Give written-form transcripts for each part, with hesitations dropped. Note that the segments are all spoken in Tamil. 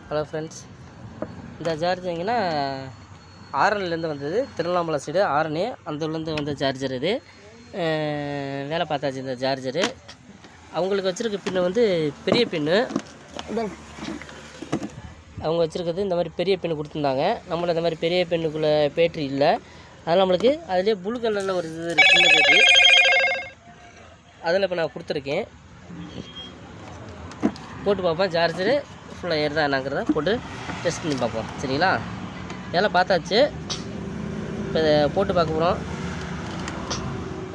ஹலோ ஃப்ரெண்ட்ஸ், இந்த சார்ஜ் எங்கன்னா ஆரன்லேருந்து வந்தது. திருவண்ணாமலை சைடு ஆரணி அந்த ஊர்லேருந்து வந்த சார்ஜர் இது. வேலை பார்த்தாச்சு இந்த சார்ஜரு. அவங்களுக்கு வச்சுருக்க பின்னு வந்து பெரிய பின்னு. அவங்க வச்சுருக்கிறது இந்த மாதிரி பெரிய பின்னு கொடுத்துருந்தாங்க. நம்மள இந்த மாதிரி பெரிய பின்னுக்குள்ளே பேட்ரி இல்லை. அதனால் நம்மளுக்கு அதிலே ப்ளூ கலரில் ஒரு இது சின்ன பேட்ரி அதில் இப்போ நான் கொடுத்துருக்கேன். போட்டு பார்ப்பேன் சார்ஜரு ஃபுல்லாக ஏறுதா என்னங்கிறத போட்டு டெஸ்ட் பண்ணி பார்ப்போம். சரிங்களா, வேலை பார்த்தாச்சு. இப்போ இதை போட்டு பார்க்க போகிறோம்.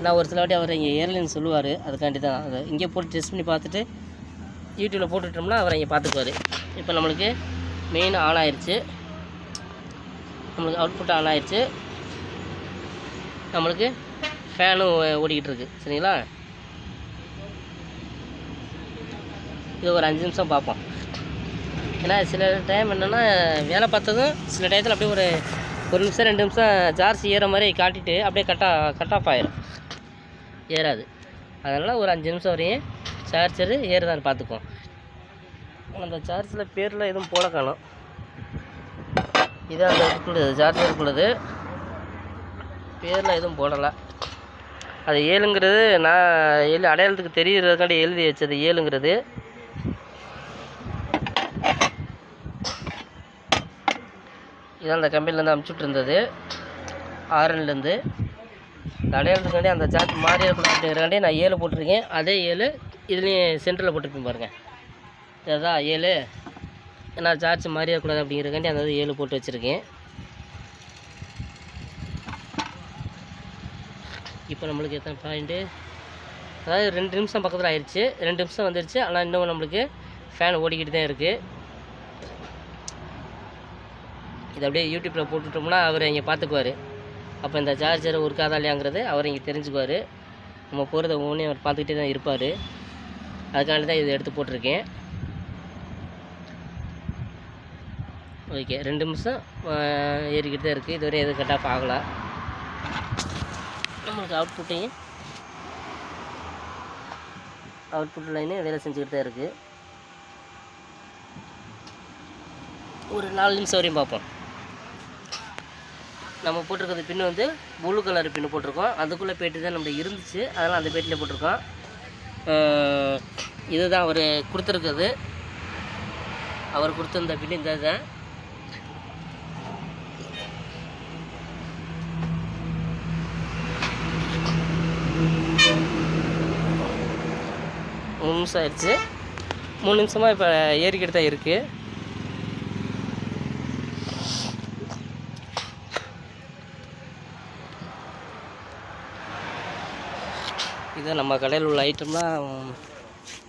நான் ஒரு சில வாட்டி அவர் இங்கே ஏர்லைன்னு சொல்லுவார், அதுக்காண்டி தான் அதை இங்கே போட்டு டெஸ்ட் பண்ணி பார்த்துட்டு யூடியூப்பில் போட்டுட்டோம்னா அவர் இங்கே பார்த்துக்குவார். இப்போ நம்மளுக்கு மெயின் ஆன் ஆயிடுச்சு, நம்மளுக்கு அவுட்புட் ஆன் ஆயிடுச்சு, நம்மளுக்கு ஃபேனும் ஓடிக்கிட்டு இருக்குது. சரிங்களா, இது ஒரு 5 நிமிஷம் பார்ப்போம். ஏன்னா சில டைம் என்னென்னா வேலை பார்த்ததும் சில டயத்தில் அப்படியே ஒரு 1 நிமிஷம் 2 நிமிஷம் சார்ஜ் ஏற மாதிரி காட்டிட்டு அப்படியே கட் ஆஃப் ஆயிரும், ஏறாது. அதனால் ஒரு 5 நிமிஷம் வரையும் சார்ஜரு ஏறுதான்னு பார்த்துக்குவோம். அந்த சார்ஜில் பேரில் எதுவும் போட காணும். இதான் அந்த இதுக்குள்ளது சார்ஜருக்குள்ளது, பேரில் எதுவும் போடலை. அது 7ங்கிறது நான் 7 அடையாளத்துக்கு தெரிகிறதுக்காண்டி எழுதி வச்சது 7ங்கிறது. இதான் அந்த கம்பெனிலேருந்து அனுப்பிச்சுட்டு இருந்தது ஆரன்லேருந்து. இந்த அடையாளத்துக்காண்டி அந்த சார்ஜ் மாறிடக்கூடாது அப்படிங்கிறக்காண்டி நான் 7 போட்டிருக்கேன். அதே 7 இதுலேயும் சென்டரில் போட்டிருப்பேன் பாருங்கள். இதுதான் 7, ஏன்னா சார்ஜ் மாறிடக்கூடாது அப்படிங்கிறக்காண்டி அந்த 7 போட்டு வச்சுருக்கேன். இப்போ நம்மளுக்கு எத்தனை பாயிண்ட்டு, அதாவது 2 நிமிஷம் பக்கத்தில் ஆயிடுச்சு. 2 நிமிஷம் வந்துடுச்சு. ஆனால் இன்னும் நம்மளுக்கு ஃபேன் ஓடிக்கிட்டு தான் இருக்குது. இது அப்படியே யூடியூப்பில் போட்டுட்டோம்னா அவர் இங்கே பார்த்துக்குவார். அப்போ இந்த சார்ஜர் ஒர்க்காதா இல்லையாங்கிறது அவர் இங்கே தெரிஞ்சுக்குவார். நம்ம போகிறத ஒவ்வொன்றே அவர் பார்த்துக்கிட்டே தான் இருப்பார். அதுக்காண்டி தான் இதை எடுத்து போட்டிருக்கேன். ஓகே, 2 நிமிஷம் ஏறிக்கிட்டு தான் இருக்குது. இதுவரை எதுவும் கட் ஆஃப் ஆகலை. நம்மளுக்கு அவுட்புட் லைனு வேலை செஞ்சுக்கிட்டு தான் இருக்குது. ஒரு 4 நிமிஷம் வரையும் பார்ப்போம். நம்ம போட்டிருக்கிறது பின்னு வந்து ப்ளூ கலர் பின்னு போட்டிருக்கோம். அதுக்குள்ளே பேட்டி தான் நம்மளுக்கு இருந்துச்சு, அதெல்லாம் அந்த பேட்டியில் போட்டிருக்கோம். இதுதான் அவர் கொடுத்துருக்குது. அவர் கொடுத்துருந்த பின்னு இந்த தான். மூணு நிமிஷம் ஆயிடுச்சு. 3 நிமிஷமாக இப்போ ஏறிக்கிட்டு தான் இருக்குது. இது நம்ம கடையில் உள்ள ஐட்டம்லாம்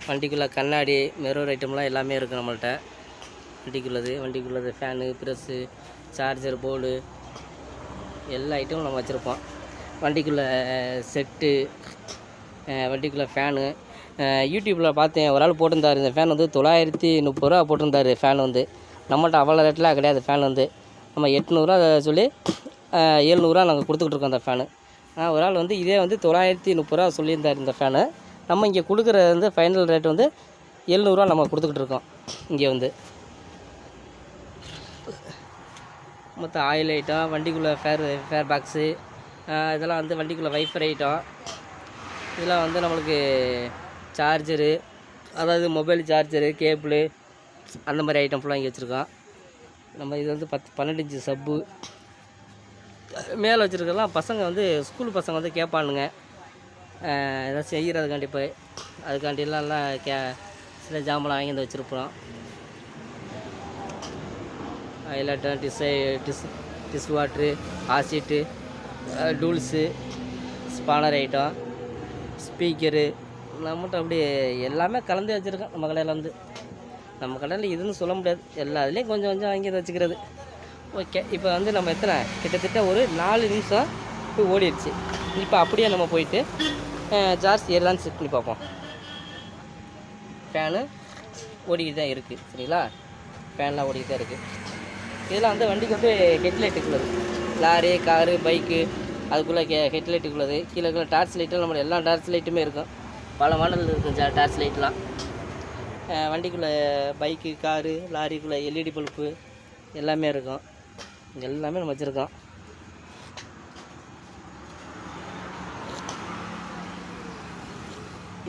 வண்டிக்குள்ளே கண்ணாடி மிரர் ஐட்டம்லாம் எல்லாமே இருக்குது நம்மள்கிட்ட. வண்டிக்குள்ளது ஃபேனு, ப்ரெஸ்ஸு, சார்ஜர் போர்டு எல்லா ஐட்டமும் நம்ம வச்சுருப்போம். வண்டிக்குள்ளே செட்டு, வண்டிக்குள்ளே ஃபேனு. யூடியூப்பில் பார்த்தேன், ஒரு ஆள் போட்டிருந்தார். இந்த ஃபேன் வந்து 930 ரூபா போட்டிருந்தார். ஃபேன் வந்து நம்மள்கிட்ட அவ்வளோ ரேட்லாம் கிடையாது. ஃபேன் வந்து நம்ம 800 சொல்லி 700 நாங்கள் கொடுத்துக்கிட்டு இருக்கோம் அந்த ஃபேனு. ஒரு ஆள் வந்து இதே வந்து 930 ரூபா சொல்லியிருந்தார் இந்த ஃபேனு. நம்ம இங்கே கொடுக்குற வந்து ஃபைனல் ரேட் வந்து 700 நம்ம கொடுத்துக்கிட்டு இருக்கோம். இங்கே வந்து மொத்தம் ஆயில் ஐட்டம், வண்டிக்குள்ளே ஃபேர் பாக்ஸு, இதெல்லாம் வந்து வண்டிக்குள்ளே வைஃபர் ஐட்டம், இதெல்லாம் வந்து நம்மளுக்கு சார்ஜரு, அதாவது மொபைல் சார்ஜரு, கேபிளு, அந்த மாதிரி ஐட்டம் ஃபுல்லாக இங்கே வச்சுருக்கோம். நம்ம இது வந்து 12 இன்ச்சு சப்பு மேலே வச்சுருக்கலாம். பசங்க வந்து ஸ்கூல் பசங்க வந்து கேட்பானுங்க எதாவது செய்கிறதுக்காண்டி. போய் அதுக்காண்டிலாம் சில ஜாமெலாம் வாங்கி வந்து வச்சுருப்போம். ஐலாட்டம், டிஸ் water, acid, tools, spanner item, speaker, நம்மகிட்ட அப்படியே எல்லாமே கலந்து வச்சுருக்கோம் நம்ம கடையில். வந்து நம்ம கடையில் இதுன்னு சொல்ல முடியாது, எல்லா இதுலேயும் கொஞ்சம் கொஞ்சம் வாங்கி வச்சுக்கிறது. ஓகே, இப்போ வந்து நம்ம கிட்டத்தட்ட ஒரு 4 நிமிஷம் போய் ஓடிடுச்சு. இப்போ அப்படியே நம்ம போயிட்டு சார்ஜ் ஏறலான்னு செக் பண்ணி பார்ப்போம். ஃபேனு ஓடிக்கிட்டு தான் இருக்குது. சரிங்களா, ஃபேன்லாம் ஓடிக்கிட்டு தான் இருக்குது. இதெல்லாம் வந்து வண்டிக்கு வந்து ஹெட்லைட்டுக்குள்ளது. லாரி, காரு, பைக்கு அதுக்குள்ளே ஹெட்லைட்டுக்குள்ளது. கீழே டார்ச் லைட்டும் நம்ம எல்லா டார்ச் லைட்டுமே இருக்கும். பல மாடல் இருக்கும் டார்ச் லைட்லாம். வண்டிக்குள்ளே பைக்கு, காரு, லாரிக்குள்ளே எல்இடி பல்பு எல்லாமே இருக்கும். எல்லாமே நம்ம வச்சுருக்கோம்.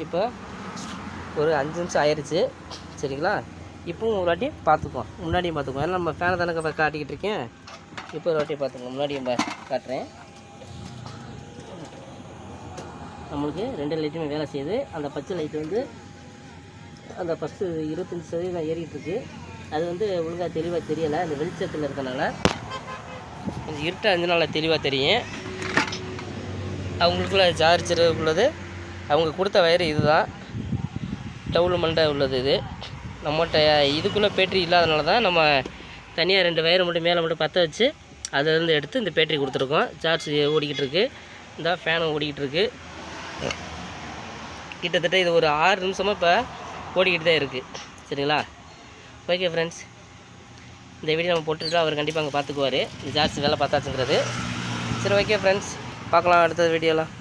இப்போ ஒரு 5 நிமிஷம் ஆயிடுச்சு. சரிங்களா? இப்போவும் ஒரு வாட்டி பார்த்துக்குவோம். முன்னாடியும் பார்த்துக்குவோம். ஏன்னா நம்ம ஃபேனை தானே காட்டிக்கிட்டு இருக்கேன். இப்போ ஒரு வாட்டி பார்த்துக்குவோம். முன்னாடியும் காட்டுறேன். நம்மளுக்கு 2 லைட்டுமே வேலை செய்யுது. அந்த பச்சை லைட்டு வந்து அந்த ஃபஸ்ட்டு 25% ஏறிட்டுருக்கு. அது வந்து ஒழுங்காக தெளிவாக தெரியலை. அந்த வெளிச்சத்தில் இருக்கனால கொஞ்சம் இருட்டாக இருந்தனால தெளிவாக தெரியும். அவங்களுக்குள்ள சார்ஜர் உள்ளது அவங்க கொடுத்த வயரு இது தான். டவுல் மண்டை உள்ளது இது. நம்மகிட்ட இதுக்குள்ளே பேட்டரி இல்லாதனால தான் நம்ம தனியாக 2 வயரை மட்டும் மேலே மட்டும் பற்ற வச்சு அதிலேருந்து எடுத்து இந்த பேட்டரி கொடுத்துருக்கோம். சார்ஜ் ஓடிக்கிட்டு இருக்குது. இந்த ஃபேனும் ஓடிக்கிட்டு இருக்குது. கிட்டத்தட்ட இது ஒரு 6 நிமிஷமாக இப்போ ஓடிக்கிட்டு தான் இருக்குது. சரிங்களா? ஓகே ஃப்ரெண்ட்ஸ், இந்த வீடியோ நம்ம போட்டுட்டு அவர் கண்டிப்பாக அங்கே பார்த்துக்குவார் இந்த சார்ஜ் வேலை பார்த்தாச்சுங்கிறது. சரி, ஓகே ஃப்ரெண்ட்ஸ், பார்க்கலாம் அடுத்த வீடியோலாம்.